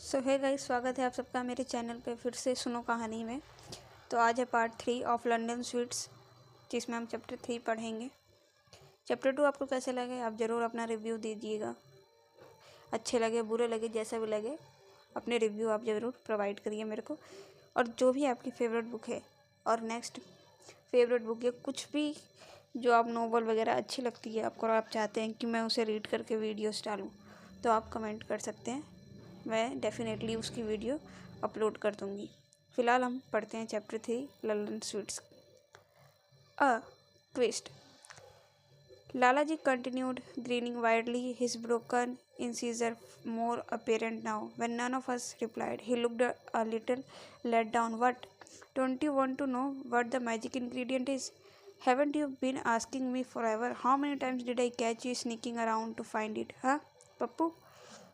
सो hey guys, स्वागत है आप सबका मेरे चैनल पे फिर से सुनो कहानी में। तो आज है पार्ट 3 ऑफ लंदन स्वीट्स, जिसमें हम चैप्टर 3 पढ़ेंगे। चैप्टर 2 आपको कैसे लगे आप ज़रूर अपना रिव्यू दीजिएगा। अच्छे लगे बुरे लगे जैसा भी लगे अपने रिव्यू आप ज़रूर प्रोवाइड करिए मेरे को। और जो भी आपकी फ़ेवरेट बुक है और नेक्स्ट फेवरेट बुक या कुछ भी जो आप नोवेल वगैरह अच्छी लगती है आपको और आप चाहते हैं कि मैं उसे रीड करके वीडियोस डालूँ, तो आप कमेंट कर सकते हैं। मैं डेफिनेटली उसकी वीडियो अपलोड कर दूँगी। फ़िलहाल हम पढ़ते हैं chapter 3 Lallan sweets. A twist. Lalaji continued, grinning widely, his broken incisor more apparent now. When none of us replied, he looked a little let down. What? Don't you want to know what the magic ingredient is? Haven't you been asking me forever? How many times did I catch you sneaking around to find it, huh, Pappu?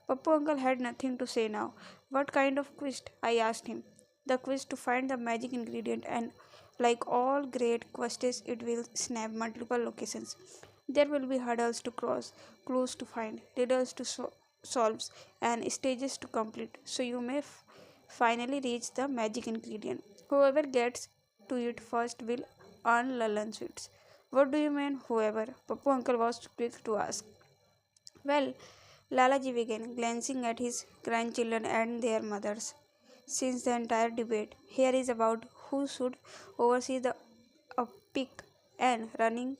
Pappu uncle had nothing to say now. What kind of quest? I asked him. The quest to find the magic ingredient, and like all great quests, it will snap multiple locations. There will be hurdles to cross, clues to find, riddles to solve, and stages to complete. So you may finally reach the magic ingredient. Whoever gets to it first will earn Lallan sweets. What do you mean, whoever? Pappu uncle was quick to ask. Well, Lalaji began, glancing at his grandchildren and their mothers. Since the entire debate here is about who should oversee the upkeep and running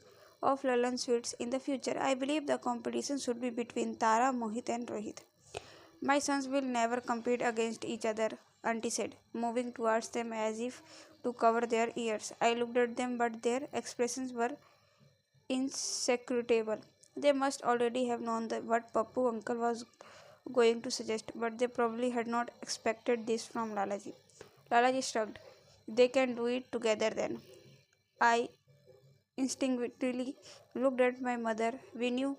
of Lallan sweets in the future, I believe the competition should be between Tara, Mohit, and Rohit. My sons will never compete against each other, Auntie said, moving towards them as if to cover their ears. I looked at them, but their expressions were inscrutable. They must already have known what Pappu uncle was going to suggest, but they probably had not expected this from Lalaji. Lalaji shrugged. They can do it together then. I instinctively looked at my mother. We knew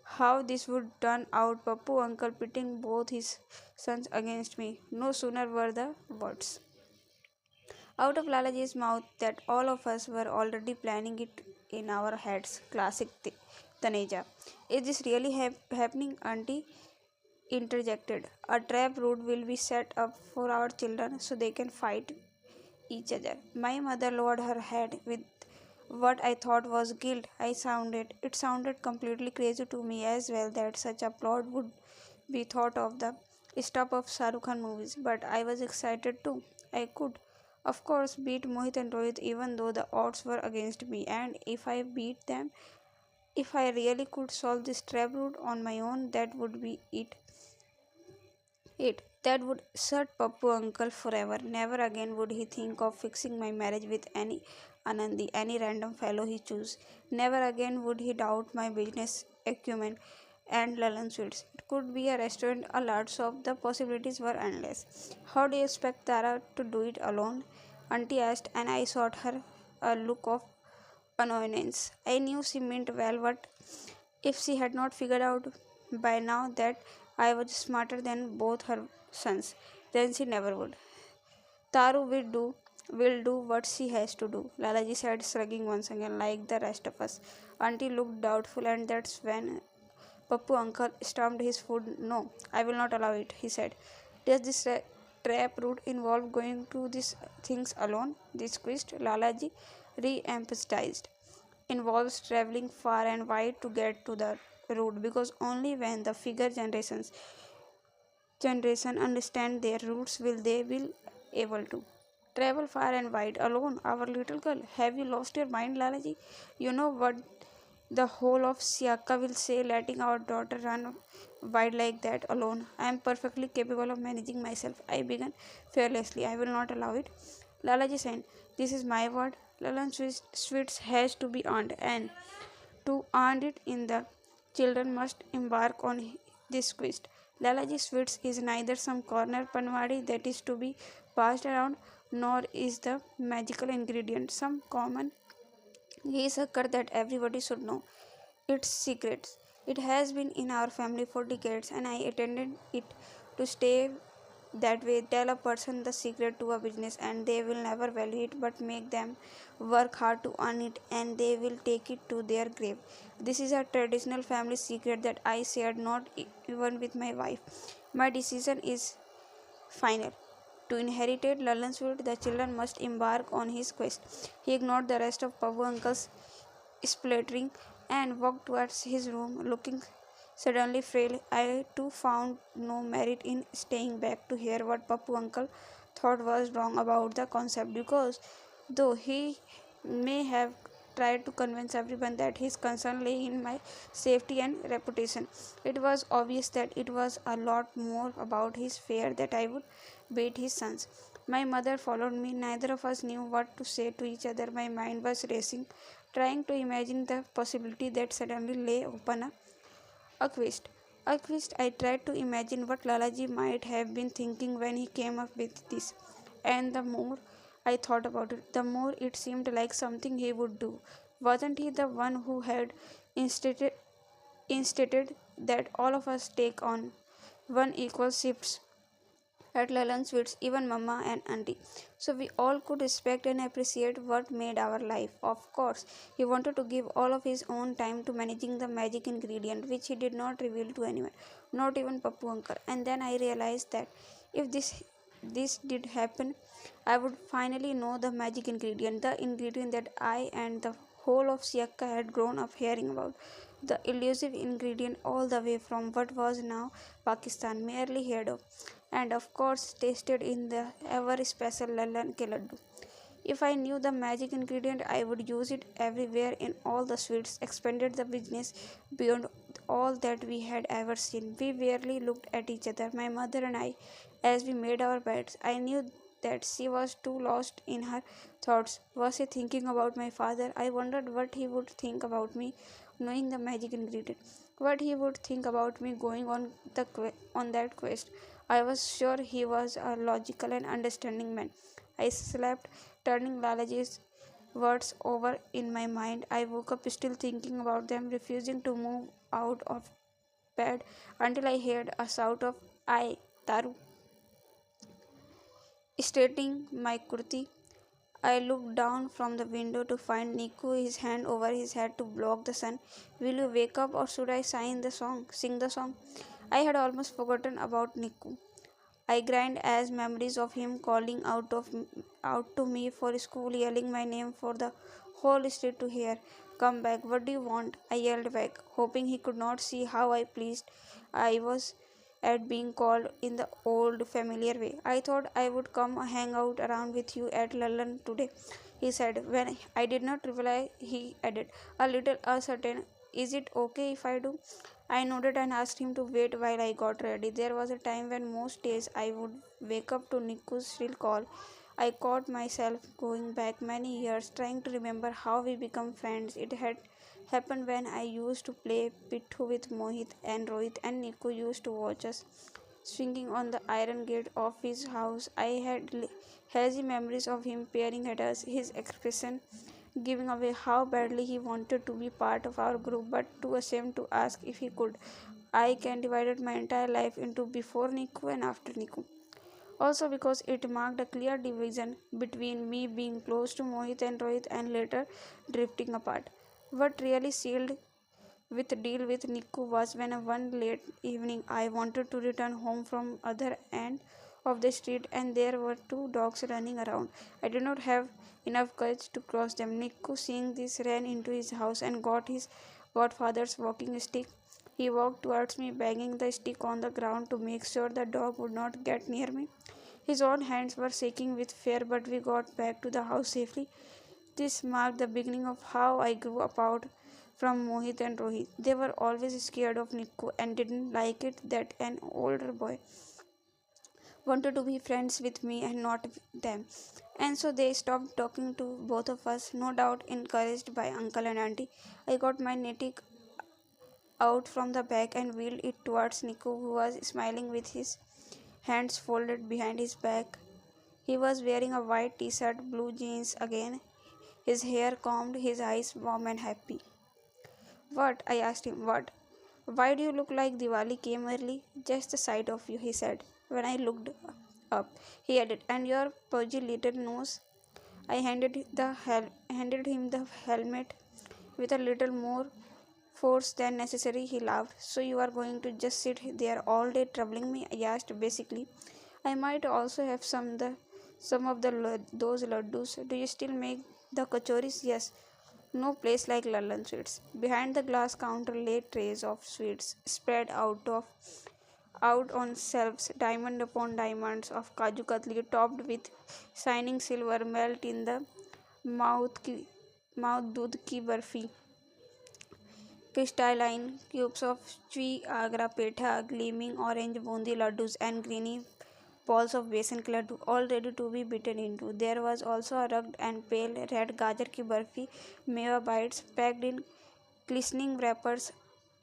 how this would turn out. Pappu uncle pitting both his sons against me. No sooner were the words out of Lalaji's mouth that all of us were already planning it in our heads. Classic Taneja. Is this really happening, Auntie? Interjected. A trap route will be set up for our children so they can fight each other. My mother lowered her head with what I thought was guilt. It sounded completely crazy to me as well that such a plot would be thought of the stuff of Shahrukh Khan movies, but I was excited too. I could, of course, beat Mohit and Rohit even though the odds were against me, and if I beat them, if I really could solve this trap route on my own, that would be it. That would set Pappu uncle forever. Never again would he think of fixing my marriage with any Anandi, any random fellow he chose. Never again would he doubt my business acumen and Lallan sweets. It could be a restaurant, a large shop. The possibilities were endless. How do you expect Tara to do it alone? Auntie asked, and I sought her a look of annoyance. I knew she meant well, but if she had not figured out by now that I was smarter than both her sons, then she never would. Taru will do what she has to do, Lalaji said, shrugging once again like the rest of us. Auntie looked doubtful, and that's when Pappu uncle stamped his foot. No, I will not allow it, he said. Does this trap route involve going to these things alone? This quest, Lalaji re-emphasized, involves traveling far and wide to get to the route, because only when the figure generation understand their roots will they will able to travel far and wide alone. Our little girl, have you lost your mind, Lalaji? You know what the whole of Siaka will say, letting our daughter run wide like that alone. I am perfectly capable of managing myself, I began fearlessly. I will not allow it, Lalaji said. This is my word. Lalan sweets has to be earned, and to earn it in the children must embark on this quest. Lalaji sweets is neither some corner panwadi that is to be passed around, nor is the magical ingredient some common sucker that everybody should know. Its secrets. It has been in our family for decades, and I intended it to stay that way. Tell a person the secret to a business, and they will never value it but make them work hard to earn it, and they will take it to their grave. This is a traditional family secret that I shared not even with my wife. My decision is final. To inherit Lallan's sweet, the children must embark on his quest. He ignored the rest of Papu uncle's splattering and walked towards his room, looking suddenly frail. I too found no merit in staying back to hear what Papu uncle thought was wrong about the concept, because though he may have tried to convince everyone that his concern lay in my safety and reputation, it was obvious that it was a lot more about his fear that I would beat his sons. My mother followed me. Neither of us knew what to say to each other. My mind was racing, trying to imagine the possibility that suddenly lay open a quest. A quest. I tried to imagine what Lalaji might have been thinking when he came up with this. And the more I thought about it, the more it seemed like something he would do. Wasn't he the one who had instated that all of us take on one equal shifts at Lallan Sweets, even Mama and Auntie, so we all could respect and appreciate what made our life. Of course, he wanted to give all of his own time to managing the magic ingredient, which he did not reveal to anyone, not even Papu uncle. And then I realized that if this did happen, I would finally know the magic ingredient, the ingredient that I and the whole of Siakka had grown up hearing about, the elusive ingredient all the way from what was now Pakistan, merely heard of, and of course tasted in the ever special Lallan ke laddu. If I knew the magic ingredient, I would use it everywhere in all the sweets, expanded the business beyond all that we had ever seen. We barely looked at each other, my mother and I, as we made our beds. I knew that she was too lost in her thoughts. Was she thinking about my father? I wondered what he would think about me knowing the magic ingredient, what he would think about me going on that quest. I was sure he was a logical and understanding man. I slept, turning Lalaji's words over in my mind. I woke up still thinking about them, refusing to move out of bed until I heard a shout of "I, Taru," straightening my kurti. I looked down from the window to find Niku, his hand over his head to block the sun. "Will you wake up, or should I sing the song?" I had almost forgotten about Niku. I grinned as memories of him calling out to me for school, yelling my name for the whole street to hear. "Come back, what do you want?" I yelled back, hoping he could not see how I pleased I was at being called in the old familiar way. "I thought I would come hang out around with you at Lallan today," he said. When I did not reply, he added, a little uncertain, "Is it okay if I do?" I nodded and asked him to wait while I got ready. There was a time when most days I would wake up to Niku's shrill call. I caught myself going back many years, trying to remember how we became friends. It had happened when I used to play Pittu with Mohit and Rohit, and Niku used to watch us swinging on the iron gate of his house. I had hazy memories of him peering at us, his expression giving away how badly he wanted to be part of our group, but too ashamed to ask if he could. I can divided my entire life into before Niku and after Niku. Also because it marked a clear division between me being close to Mohit and Rohit and later drifting apart. What really sealed with deal with Niku was when one late evening I wanted to return home from other end of the street and there were two dogs running around. I did not have enough courage to cross them. Niku, seeing this, ran into his house and got his godfather's walking stick. He walked towards me, banging the stick on the ground to make sure the dog would not get near me. His own hands were shaking with fear, but we got back to the house safely. This marked the beginning of how I grew apart from Mohit and Rohit. They were always scared of Niku and didn't like it that an older boy wanted to be friends with me and not them. And so they stopped talking to both of us, no doubt encouraged by uncle and auntie. I got my knitting out from the bag and wheeled it towards Niku, who was smiling with his hands folded behind his back. He was wearing a white t-shirt, blue jeans again, his hair combed, his eyes warm and happy. "What?" I asked him. "What? Why do you look like Diwali came early?" "Just the sight of you," he said. When I looked up, he added, "And your pudgy little nose." I handed him the helmet with a little more force than necessary. He laughed. "So you are going to just sit there all day troubling me?" I asked. "Basically, I might also have some of those laddus. Do you still make the kachoris? Yes. No place like Lallan sweets. Behind the glass counter lay trays of sweets spread out on shelves, diamond upon diamonds of kaju katli topped with shining silver melt in the mouth की mouth दूध की barfi crystalline cubes of chewy agra petha, gleaming orange bundi laddus, and greeny balls of besan ke laddu, all ready to be bitten into. There was also a rugged and pale red gajar ki barfi, meva bites packed in glistening wrappers,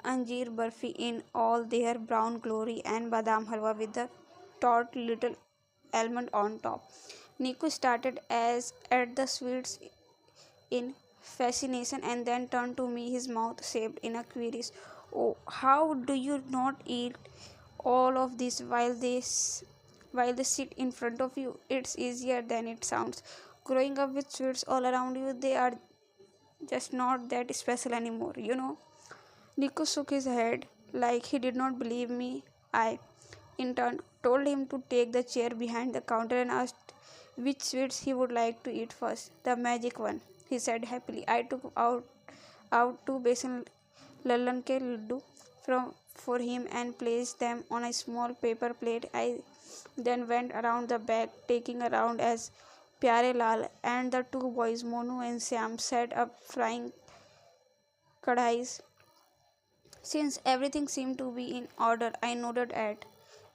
anjeer barfi in all their brown glory, and badam halwa with the taut little almond on top. Niku started as at the sweets in fascination and then turned to me, his mouth shaped in a queries. Oh, how do you not eat all of this while they sit in front of you? It's easier than it sounds. Growing up with sweets all around you, they are just not that special anymore, you know. Nico shook his head like he did not believe me. I, in turn, told him to take the chair behind the counter and asked which sweets he would like to eat first. The magic one, he said happily. I took out two basin lallan ke laddu for him and placed them on a small paper plate. I then went around the back, taking around as Pyare Lal and the two boys Monu and Syam set up frying kadhais. Since everything seemed to be in order, I nodded at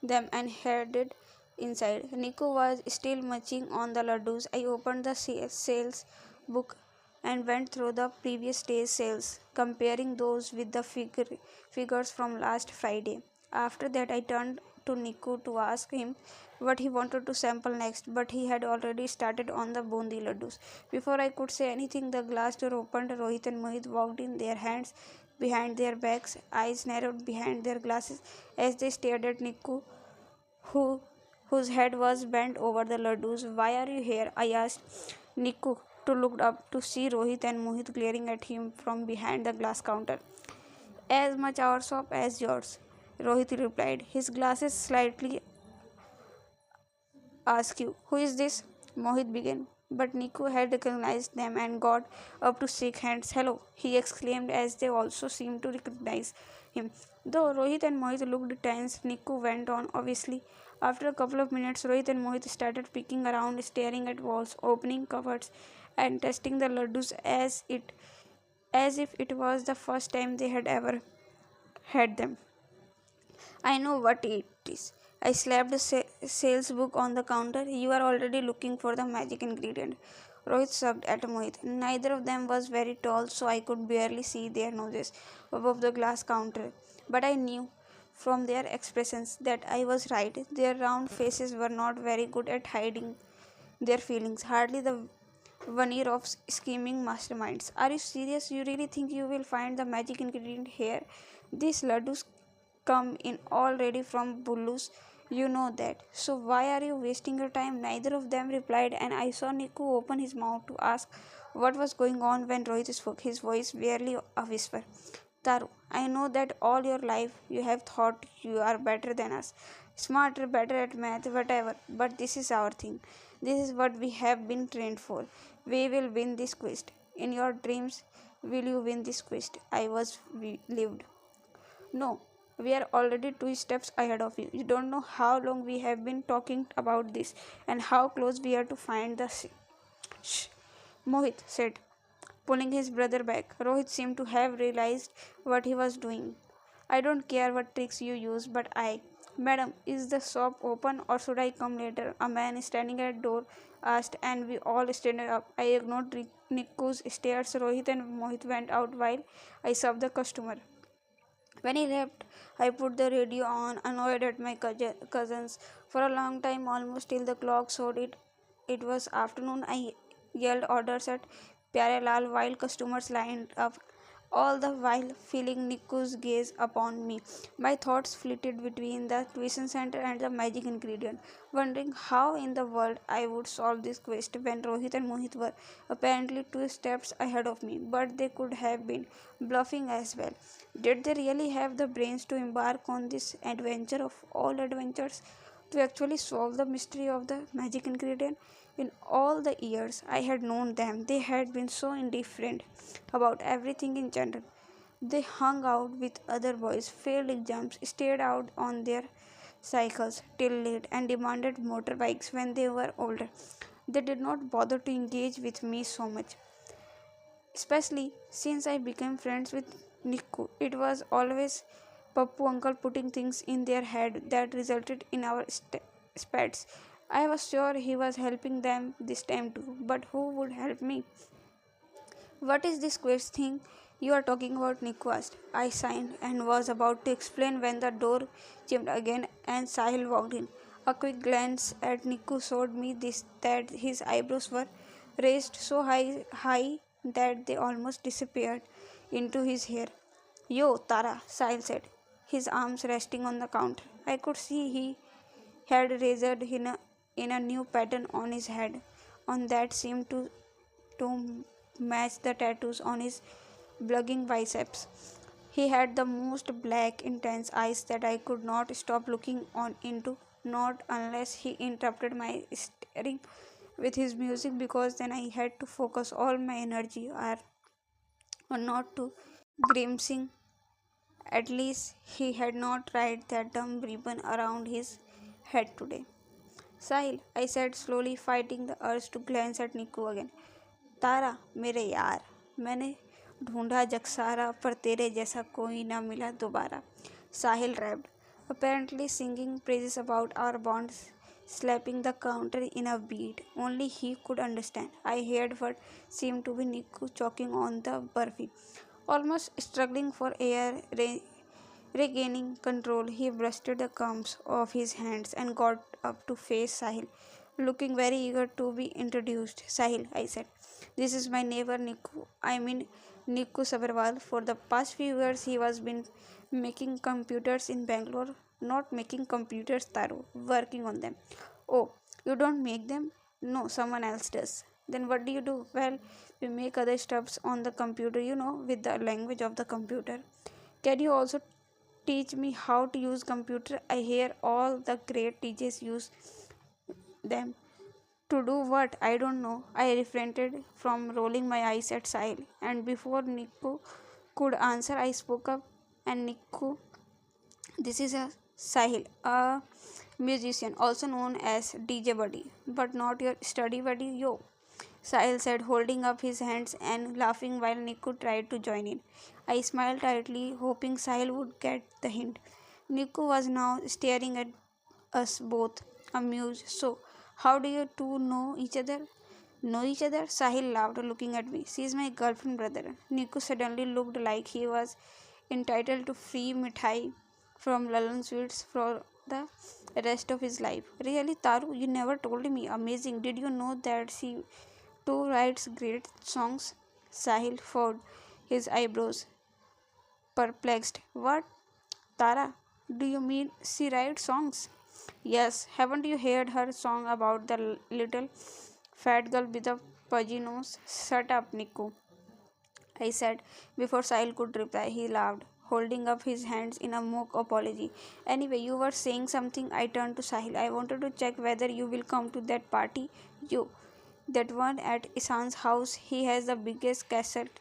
them and headed inside. Nico was still munching on the laddus. I opened the sales book and went through the previous day's sales, comparing those with the figures from last Friday. After that, I turned to Nico to ask him what he wanted to sample next, but he had already started on the bundi laddus. Before I could say anything, the glass door opened. Rohit and Mohit walked in, their hands behind their backs, eyes narrowed behind their glasses as they stared at Niku, who whose head was bent over the laddus. Why are you here? I asked Niku to look up to see Rohit and Mohit glaring at him from behind the glass counter. As much our shop as yours, Rohit replied, his glasses slightly askew. Who is this? Mohit began, but Niku had recognized them and got up to shake hands. Hello, he exclaimed as they also seemed to recognize him. Though Rohit and Mohit looked tense, Niku went on. Obviously, after a couple of minutes, Rohit and Mohit started peeking around, staring at walls, opening cupboards, and testing the laddus as if it was the first time they had ever had them. I know what it is. I slapped the sales book on the counter. You are already looking for the magic ingredient. Rohit sucked at Mohit. Neither of them was very tall, so I could barely see their noses above the glass counter. But I knew from their expressions that I was right. Their round faces were not very good at hiding their feelings, hardly the veneer of scheming masterminds. Are you serious? You really think you will find the magic ingredient here? These laddus come in all ready from Bullus. You know that. So why are you wasting your time? Neither of them replied, and I saw Niku open his mouth to ask what was going on when Rohit spoke, his voice barely a whisper. Taru, I know that all your life you have thought you are better than us. Smarter, better at math, whatever. But this is our thing. This is what we have been trained for. We will win this quest. In your dreams, will you win this quest? We lived. No, we are already two steps ahead of you. You don't know how long we have been talking about this and how close we are to find the sea. Shh, Mohit said, pulling his brother back. Rohit seemed to have realized what he was doing. I don't care what tricks you use, but Madam, is the shop open or should I come later? A man standing at the door asked, and we all stood up. I ignored Niku's stares. Rohit and Mohit went out while I served the customer. When he left, I put the radio on, annoyed at my cousins. For a long time, almost till the clock showed it was afternoon, I yelled orders at Pyare Lal while customers lined up, all the while feeling Niku's gaze upon me. My thoughts flitted between the tuition center and the magic ingredient, wondering how in the world I would solve this quest when Rohit and Mohit were apparently two steps ahead of me, but they could have been bluffing as well. Did they really have the brains to embark on this adventure of all adventures? to actually solve the mystery of the magic ingredient. In all the years I had known them, they had been so indifferent about everything in general. They hung out with other boys, failed exams, stayed out on their cycles till late, and demanded motorbikes when they were older. They did not bother to engage with me so much, especially since I became friends with Nikku. It was always Pappu uncle putting things in their head that resulted in our spats. I was sure he was helping them this time too, but who would help me? What is this quest thing you are talking about? Nikku asked. I signed and was about to explain when the door chimed again and Sahil walked in. A quick glance at Nikku showed me that his eyebrows were raised so high that they almost disappeared into his hair. Yo, Tara, Sahil said, his arms resting on the counter. I could see he had razored in a new pattern on his head, on that seemed to match the tattoos on his bulging biceps. He had the most black, intense eyes that I could not stop looking on into, not unless he interrupted my staring with his music, because then I had to focus all my energy or not to grimacing. At least he had not tied that dumb ribbon around his head today. Sahil, I said slowly, fighting the urge to glance at Niku again. तारा मेरे यार, मैंने ढूंढा जग सारा पर तेरे जैसा कोई ना मिला दोबारा. Sahil rapped, apparently singing praises about our bonds, slapping the counter in a beat only he could understand. I heard what seemed to be Niku choking on the burfi, almost struggling for air. Regaining control, he brushed the gums off his hands and got up to face Sahil, looking very eager to be introduced. Sahil, I said, this is my neighbor Niku. I mean Niku Sabarwal. For the past few years, he was been making computers in Bangalore. Not making computers, Taru, working on them. Oh, you don't make them? No, someone else does. Then what do you do? Well, we make other stuffs on the computer, with the language of the computer. Can you also teach me how to use computer? I hear all the great teachers use them. To do what? I don't know. I refrained from rolling my eyes at Sahil, and before Niku could answer, I spoke up. And Niku, this is a Sahil, a musician, also known as DJ Buddy, but not your study buddy, yo. Sahil said, holding up his hands and laughing while Niku tried to join in. I smiled tightly, hoping Sahil would get the hint. Niku was now staring at us both, amused. So, how do you two know each other? Know each other? Sahil laughed, looking at me. She is my girlfriend, brother. Niku suddenly looked like he was entitled to free mithai from Lallan sweets for the rest of his life. Really, Taru, you never told me. Amazing. Did you know that she too writes great songs? Sahil furrowed his eyebrows, perplexed. What? Tara, do you mean she writes songs? Yes, haven't you heard her song about the little fat girl with the pudgy nose? Shut up, Niku, I said before Sahil could reply. He laughed, holding up his hands in a mock apology. Anyway, you were saying something. I turned to Sahil. I wanted to check whether you will come to that party. You, that one at Isan's house. He has the biggest cassette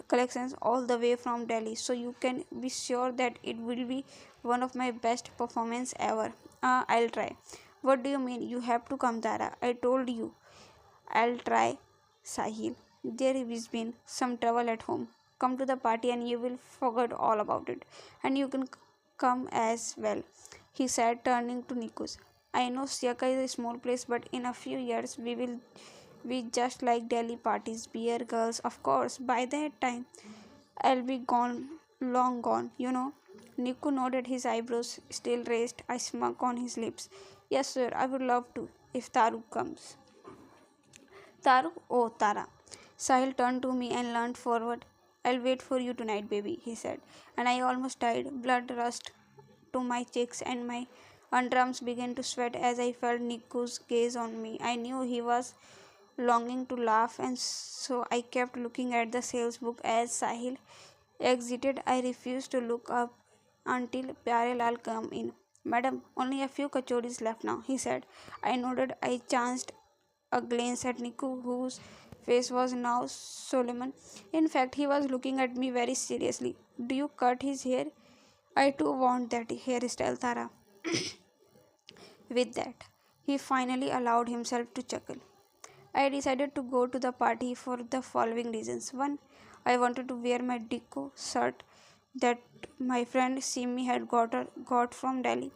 collections all the way from Delhi, so you can be sure that it will be one of my best performance ever. I'll try. What do you mean? You have to come, Tara. I told you. I'll try, Sahil. There has been some trouble at home. Come to the party and you will forget all about it. And you can come as well, he said, turning to Nikus. I know Siaka is a small place, but in a few years we will be just like Delhi parties, beer girls, of course. By that time, I'll be gone, long gone. Niku nodded, his eyebrows still raised, a smirk on his lips. Yes, sir, I would love to, if Taru comes. Taru? Oh, Tara. Sahil turned to me and leaned forward. I'll wait for you tonight, baby, he said. And I almost died. Blood rushed to my cheeks and my underarms began to sweat as I felt Niku's gaze on me. I knew he was longing to laugh, and so I kept looking at the sales book as Sahil exited. I refused to look up until Pyare Lal came in. Madam, only a few kachoris left now, he said. I nodded. I chanced a glance at Niku, whose face was now solemn. In fact, he was looking at me very seriously. Do you cut his hair? I too want that hairstyle, Tara. With that, he finally allowed himself to chuckle. I decided to go to the party for the following reasons. One, I wanted to wear my Dicko shirt that my friend Simi had got from Delhi.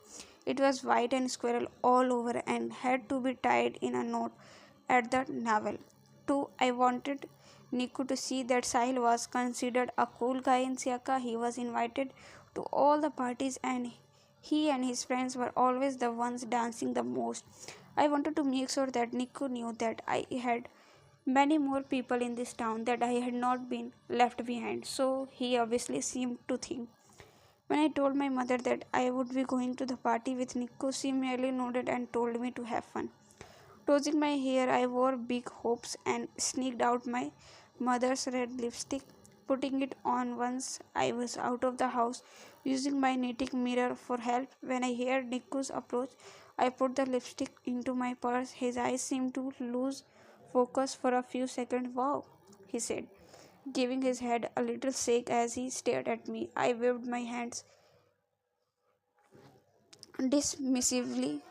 It was white and squirrel all over and had to be tied in a knot at the navel. Two, I wanted Niku to see that Sahil was considered a cool guy in Siaka. He was invited to all the parties and he and his friends were always the ones dancing the most. I wanted to make sure that Niku knew that I had many more people in this town, that I had not been left behind. So he obviously seemed to think. When I told my mother that I would be going to the party with Niku, she merely nodded and told me to have fun. Tossing my hair, I wore big hopes and sneaked out my mother's red lipstick, putting it on once I was out of the house, using my knitting mirror for help. When I heard Niku's approach, I put the lipstick into my purse. His eyes seemed to lose focus for a few seconds. Wow, he said, giving his head a little shake as he stared at me. I waved my hands dismissively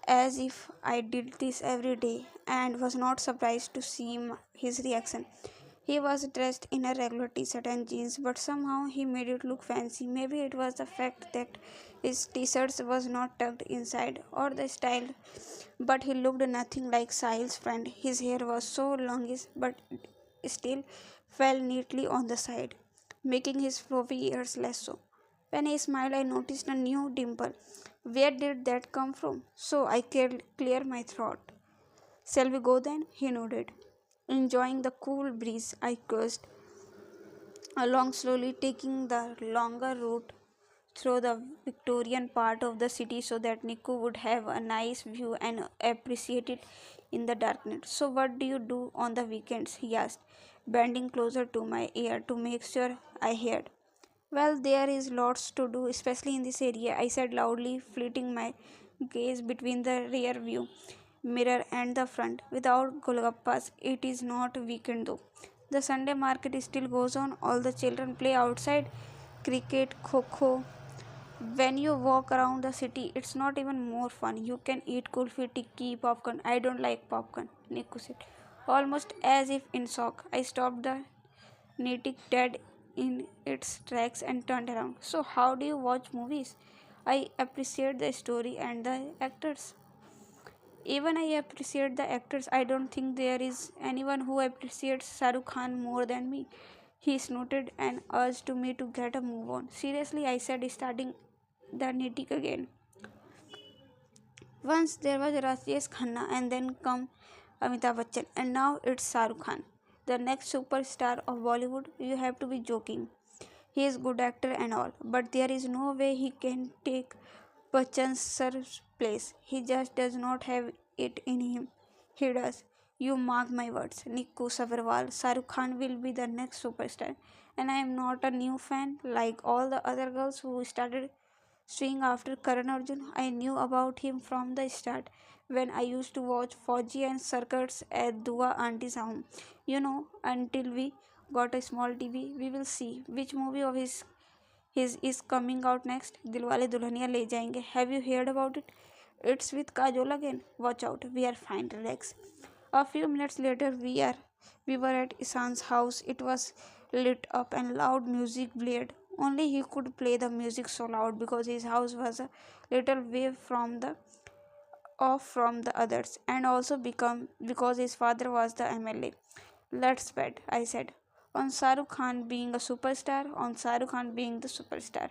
as if I did this every day and was not surprised to see his reaction. He was dressed in a regular t-shirt and jeans, but somehow he made it look fancy. Maybe it was the fact that his t-shirt was not tucked inside or the style, but he looked nothing like Sahil's friend. His hair was so longish, but still fell neatly on the side, making his floppy ears less so. When I smiled, I noticed a new dimple. Where did that come from? So I cleared my throat. Shall we go then? He nodded. Enjoying the cool breeze, I cursed along slowly, taking the longer route through the Victorian part of the city so that Niku would have a nice view and appreciate it in the darkness. So, what do you do on the weekends? He asked, bending closer to my ear to make sure I heard. Well, there is lots to do, especially in this area, I said loudly, fleeting my gaze between the rear view mirror and the front. Without Golgappas, it is not weekend though. The Sunday market still goes on, all the children play outside, cricket, kho. When you walk around the city, it's not even more fun. You can eat kulfi, tikki, popcorn. I don't like popcorn, Niku said, almost as if in shock. I stopped the knitting dead in its tracks and turned around. So, how do you watch movies? I appreciate the story and the actors. Even I appreciate the actors. I don't think there is anyone who appreciates Shahrukh Khan more than me. He snorted and urged to me to get a move on. Seriously, I said, starting the knitting again. Once there was Rajesh Khanna and then come Amitabh Bachchan and now it's Shahrukh Khan. The next superstar of Bollywood, you have to be joking. He is good actor and all, but there is no way he can take Bachchan's sir's place. He just does not have it in him. He does. You mark my words. Nikku Sabarwal, Shahrukh Khan will be the next superstar. And I am not a new fan like all the other girls who started swing after Karan Arjun. I knew about him from the start when I used to watch Fauji and circuits at Dua Auntie's home. Until we got a small TV, we will see which movie of his is coming out next. Dilwale Dulhaniya Le Jayenge. Have you heard about it? It's with Kajol again. Watch out. We are fine. Relax. A few minutes later, we were at Isan's house. It was lit up and loud music blared. Only he could play the music so loud because his house was a little way from the off from the others, and also because his father was the MLA. Let's bet, I said. On Shahrukh Khan being a superstar, on Shahrukh Khan being the superstar.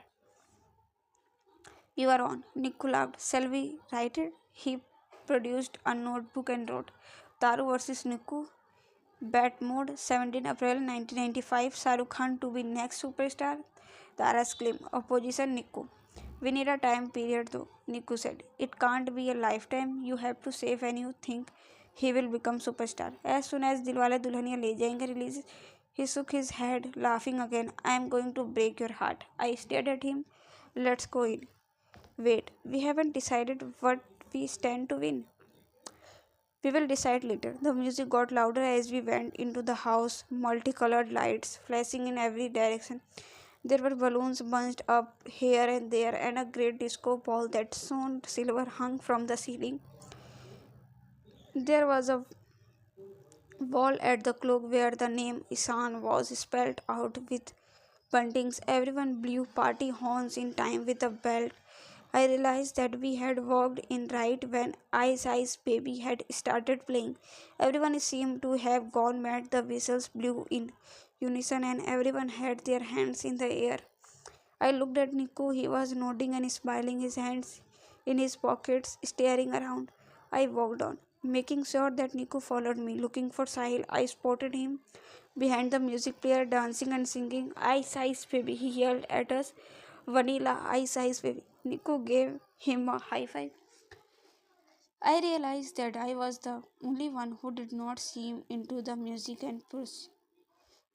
You are on. Nikku laughed. Shall we write it? He produced a notebook and wrote Taru versus Nikku. Bet mode 17 April 1995. Shahrukh Khan to be next superstar. Tara's claim. Opposition Nikku. We need a time period though, Nikku said. It can't be a lifetime. You have to save when you think he will become superstar. As soon as Dilwale Dulhaniya Le Jayenge releases, he shook his head, laughing again. I am going to break your heart. I stared at him. Let's go in. Wait, we haven't decided what we stand to win. We will decide later. The music got louder as we went into the house, multicolored lights flashing in every direction. There were balloons bunched up here and there, and a great disco ball that shone silver hung from the ceiling. There was a wall at the clock where the name Isan was spelled out with buntings. Everyone blew party horns in time with a belt. I realized that we had walked in right when Ice Ice Baby had started playing. Everyone seemed to have gone mad. The whistles blew in unison and everyone had their hands in the air. I looked at Niku. He was nodding and smiling, his hands in his pockets, staring around. I walked on, making sure that Niku followed me. Looking for Sahil, I spotted him behind the music player, dancing and singing. Ice Ice Baby, he yelled at us. Vanilla Ice Ice Baby. Niku gave him a high five. I realized that I was the only one who did not seem into the music and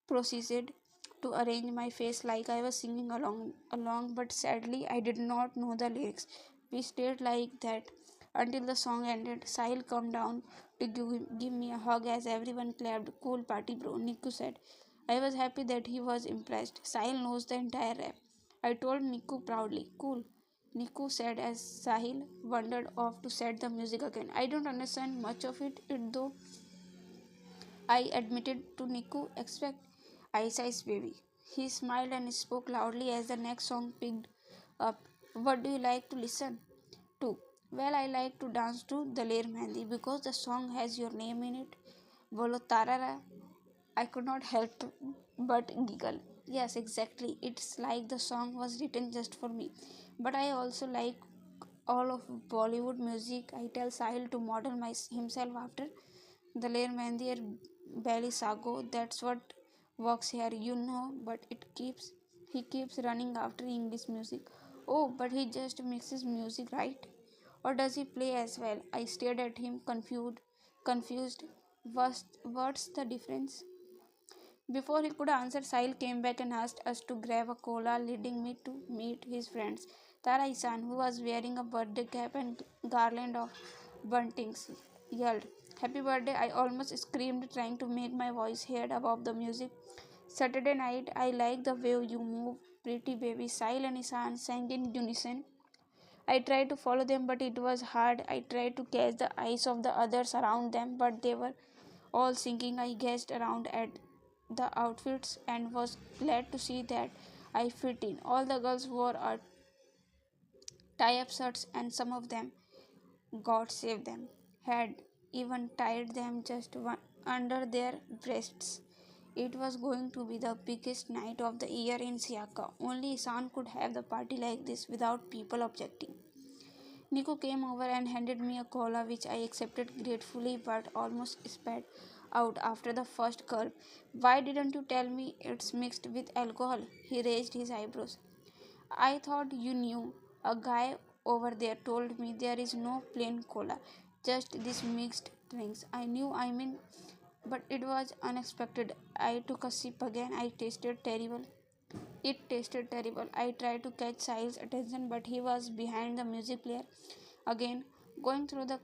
proceeded to arrange my face like I was singing along, but sadly I did not know the lyrics. We stayed like that until the song ended. Sahil come down to give me a hug as everyone clapped. Cool party, bro, Niku said. I was happy that he was impressed. Sahil knows the entire rap. I told Niku proudly. Cool, Niku said as Sahil wandered off to set the music again. I don't understand much of it though, I admitted to Niku. Expect Ice Ice Baby. He smiled and spoke loudly as the next song picked up. What do you like to listen to? Well, I like to dance to Daler Mehndi because the song has your name in it. Bolo Tarara. I could not help but giggle. Yes, exactly. It's like the song was written just for me. But I also like all of Bollywood music. I tell Sahil to model himself after the Lair Mehndi or Belly Sago. That's what works here, but he keeps running after English music. Oh, but he just mixes music, right? Or does he play as well? I stared at him confused. What's the difference? Before he could answer, Sahil came back and asked us to grab a cola, leading me to meet his friends. Tara Isan, who was wearing a birthday cap and garland of buntings, yelled, Happy birthday! I almost screamed, trying to make my voice heard above the music. Saturday night, I like the way you move, pretty baby. Sahil and Isan sang in unison. I tried to follow them, but it was hard. I tried to catch the eyes of the others around them, but they were all singing. I gazed around at the outfits and was glad to see that I fit in. All the girls wore tie up shirts, and some of them, God save them, had even tied them just under their breasts. It was going to be the biggest night of the year in Siaka. Only Isan could have the party like this without people objecting. Nico came over and handed me a cola, which I accepted gratefully but almost spat out after the first gulp. Why didn't you tell me it's mixed with alcohol? He raised his eyebrows. I thought you knew. A guy over there told me there is no plain cola, just these mixed drinks. But it was unexpected. I took a sip again. It tasted terrible. I tried to catch Sahil's attention, but he was behind the music player again, going through the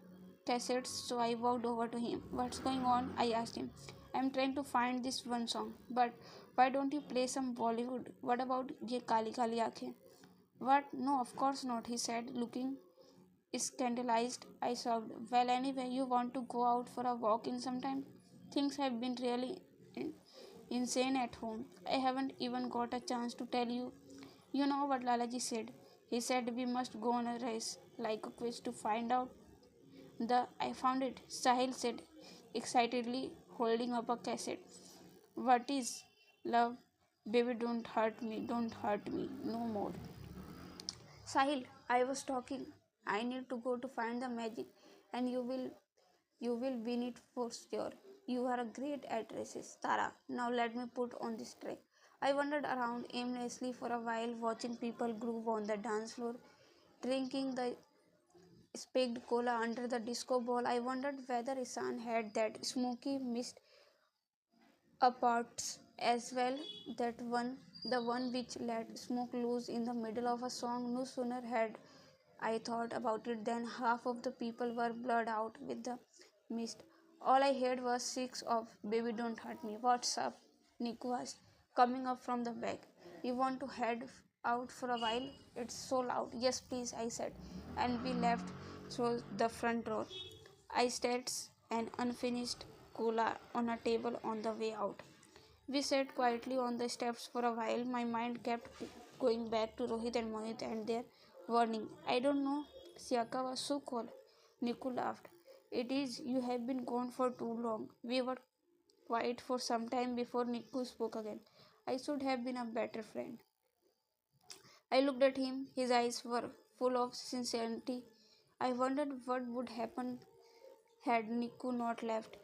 cassettes, so I walked over to him. What's going on? I asked him. I'm trying to find this one song, but why don't you play some Bollywood? What about Ye Kali Kali Aankhein? What? No, of course not, he said, looking scandalized. I sobbed. Well, anyway, you want to go out for a walk in some time? Things have been really in- insane at home. I haven't even got a chance to tell you. You know what Lalaji said? He said we must go on a race, like a quiz to find out. I found it, Sahil said excitedly, holding up a cassette. What is love? Baby, don't hurt me, no more. Sahil, I was talking. I need to go to find the magic, and you will win it for sure. You are a great at races, Tara. Now let me put on this track. I wandered around aimlessly for a while, watching people groove on the dance floor, drinking the spiked cola under the disco ball. I wondered whether Isan had that smoky mist aparts as well, the one which let smoke loose in the middle of a song. No sooner had I thought about it then. Half of the people were blurred out with the mist. All I heard was shrieks of "Baby, don't hurt me." "What's up?" Niku asked, coming up from the back. "You want to head out for a while? It's so loud." "Yes, please," I said, and we left through the front door. I stared an unfinished cola on a table on the way out. We sat quietly on the steps for a while. My mind kept going back to Rohit and Mohit and their warning. "I don't know." Siaka was so cold. Niku laughed. "It is. You have been gone for too long." We were quiet for some time before Niku spoke again. "I should have been a better friend." I looked at him. His eyes were full of sincerity. I wondered what would happen had Niku not left.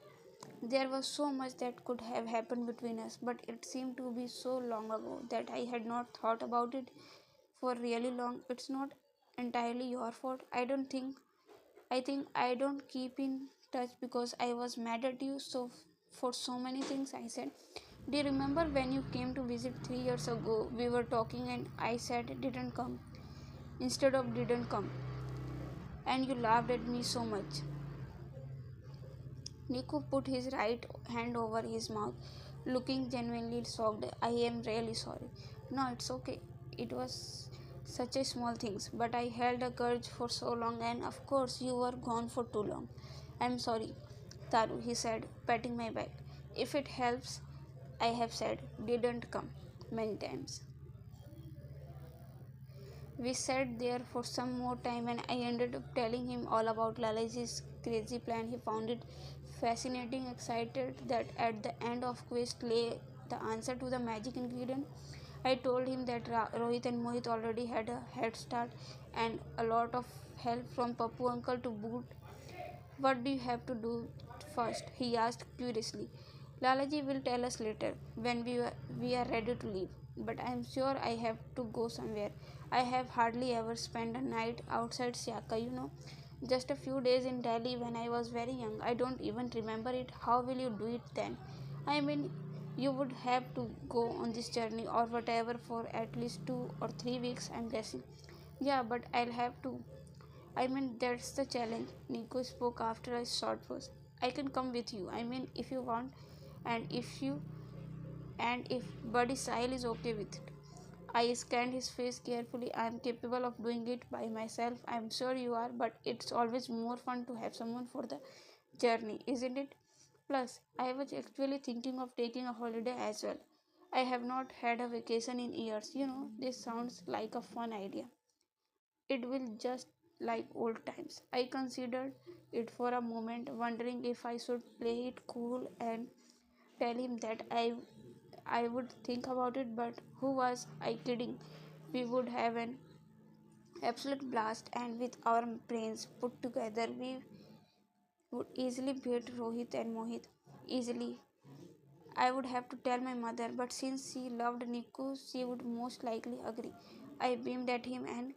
There was so much that could have happened between us, but it seemed to be so long ago that I had not thought about it for really long. "It's not entirely your fault. I think I don't keep in touch because I was mad at you for so many things," I said. "Do you remember when you came to visit 3 years ago? We were talking and I said didn't come instead of didn't come, and you laughed at me so much." Niku put his right hand over his mouth, looking genuinely shocked. "I am really sorry." "No, it's okay. It was such a small thing, but I held a grudge for so long, and of course you were gone for too long." "I'm sorry, Taru," he said, patting my back. "If it helps, I have said didn't come many times." We sat there for some more time and I ended up telling him all about Lalaji's crazy plan. He found it fascinating, excited that at the end of quest lay the answer to the magic ingredient. I told him that Rohit and Mohit already had a head start and a lot of help from Pappu uncle to boot. "What do you have to do first?" he asked curiously. "Lalaji will tell us later when we are ready to leave. But I am sure I have to go somewhere. I have hardly ever spent a night outside Siaka, Just a few days in Delhi when I was very young. I don't even remember it. How will you do it then?" "I mean, you would have to go on this journey or whatever for at least 2 or 3 weeks, I'm guessing." "Yeah, but I'll have to. I mean, that's the challenge." Nico spoke after a short pause. "I can come with you. I mean, if you want, and if Buddy Sahil is okay with it." I scanned his face carefully. "I am capable of doing it by myself. I am sure you are, but it's always more fun to have someone for the journey, isn't it? Plus, I was actually thinking of taking a holiday as well. I have not had a vacation in years. This sounds like a fun idea. It will just like old times." I considered it for a moment, wondering if I should play it cool and tell him that I would think about it, but who was I kidding? We would have an absolute blast, and with our brains put together, we would easily beat Rohit and Mohit. Easily. I would have to tell my mother, but since she loved Niku, she would most likely agree. I beamed at him and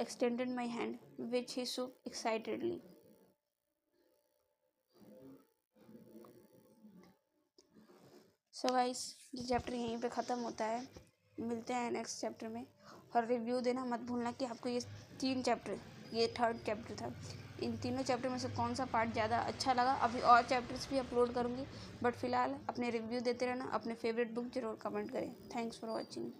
extended my hand, which he shook excitedly. So guys, ये chapter यहीं पे ख़त्म होता है. मिलते हैं next chapter में. और रिव्यू देना मत भूलना कि आपको ये थर्ड चैप्टर था. इन तीनों चैप्टर में से कौन सा पार्ट ज़्यादा अच्छा लगा. अभी और चैप्टर्स भी अपलोड करूँगी, बट फिलहाल अपने रिव्यू देते रहना. अपने फेवरेट बुक ज़रूर कमेंट करें. Thanks for watching.